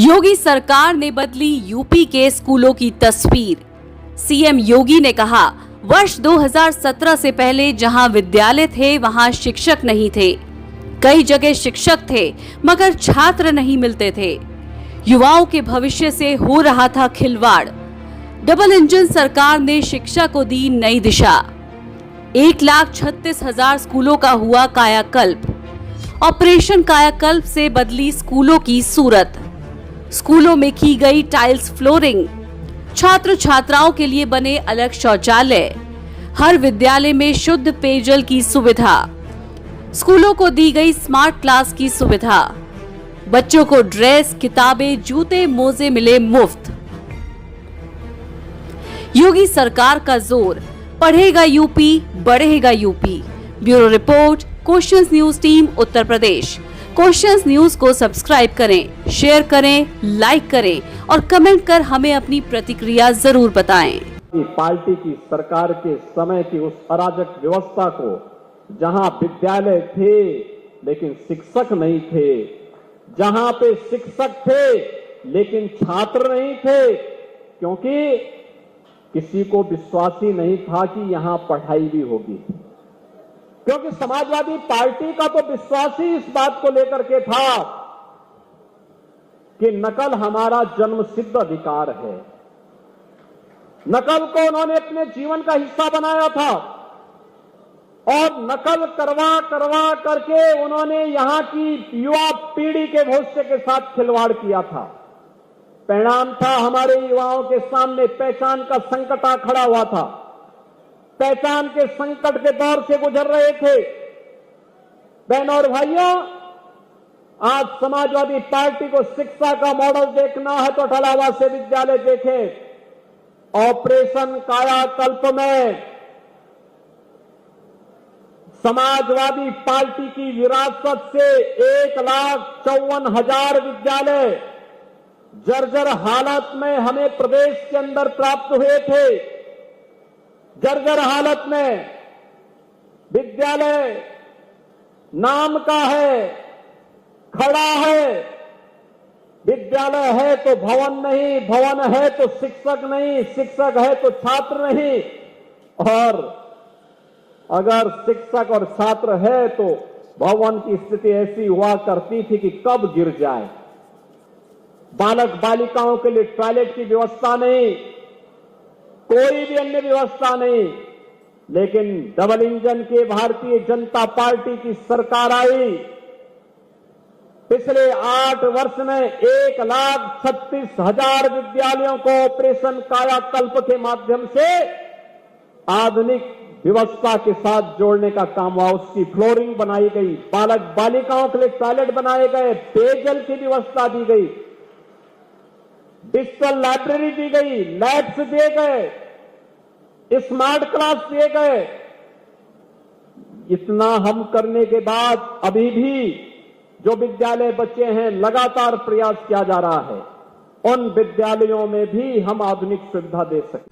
योगी सरकार ने बदली यूपी के स्कूलों की तस्वीर। सीएम योगी ने कहा, वर्ष 2017 से पहले जहां विद्यालय थे वहां शिक्षक नहीं थे। कई जगह शिक्षक थे मगर छात्र नहीं मिलते थे। युवाओं के भविष्य से हो रहा था खिलवाड़। डबल इंजन सरकार ने शिक्षा को दी नई दिशा। 1,36,000 स्कूलों का हुआ कायाकल्प। ऑपरेशन कायाकल्प से बदली स्कूलों की सूरत। स्कूलों में की गई टाइल्स फ्लोरिंग। छात्र छात्राओं के लिए बने अलग शौचालय। हर विद्यालय में शुद्ध पेयजल की सुविधा। स्कूलों को दी गई स्मार्ट क्लास की सुविधा। बच्चों को ड्रेस, किताबें, जूते, मोजे मिले मुफ्त। योगी सरकार का जोर, पढ़ेगा यूपी, बढ़ेगा UP. Bureau report, questions news team, Uttar Pradesh. Questions news को सब्सक्राइब करें, शेयर करें, लाइक करें और कमेंट कर हमें अपनी प्रतिक्रिया जरूर बताएं। पार्टी की सरकार के समय की उस अराजक व्यवस्था को, जहां विद्यालय थे लेकिन शिक्षक नहीं थे, जहां पे शिक्षक थे लेकिन छात्र नहीं थे, क्योंकि किसी को विश्वास ही नहीं था कि यहां पढ़ाई भी होगी। क्योंकि समाजवादी पार्टी का तो विश्वास ही इस बात को लेकर के था कि नकल हमारा जन्मसिद्ध अधिकार है। नकल को उन्होंने अपने जीवन का हिस्सा बनाया था और नकल करवा करवा करके उन्होंने यहां की युवा पीढ़ी के भविष्य के साथ खिलवाड़ किया था। परिणाम था, हमारे युवाओं के सामने पहचान का संकट आ खड़ा हुआ था। पहचान के संकट के दौर से गुजर रहे थे। बहनों और भाइयों, आज समाजवादी पार्टी को शिक्षा का मॉडल देखना है तो ठलावा से विद्यालय देखें। ऑपरेशन कायाकल्प में समाजवादी पार्टी की विरासत से 1,54,000 विद्यालय जर्जर हालत में हमें प्रदेश के अंदर प्राप्त हुए थे। जर्जर हालत में विद्यालय नाम का है, खड़ा है। विद्यालय है तो भवन नहीं, भवन है तो शिक्षक नहीं, शिक्षक है तो छात्र नहीं। और अगर शिक्षक और छात्र है तो भवन की स्थिति ऐसी हुआ करती थी कि कब गिर जाए। बालक बालिकाओं के लिए टॉयलेट की व्यवस्था नहीं, कोई भी अन्य व्यवस्था नहीं। लेकिन डबल इंजन के भारतीय जनता पार्टी की सरकार आई। पिछले 8 वर्ष में 1,36,000 विद्यालयों को ऑपरेशन कायाकल्प के माध्यम से आधुनिक व्यवस्था के साथ जोड़ने का काम हुआ। उसकी फ्लोरिंग बनाई गई, बालक बालिकाओं के लिए टॉयलेट बनाए गए, पेयजल की व्यवस्था दी गई, डिजिटल लाइब्रेरी दी गई, लैब्स दिए गए, स्मार्ट क्लास दिए गए। इतना हम करने के बाद अभी भी जो विद्यालय बचे हैं, लगातार प्रयास किया जा रहा है उन विद्यालयों में भी हम आधुनिक सुविधा दे सकें।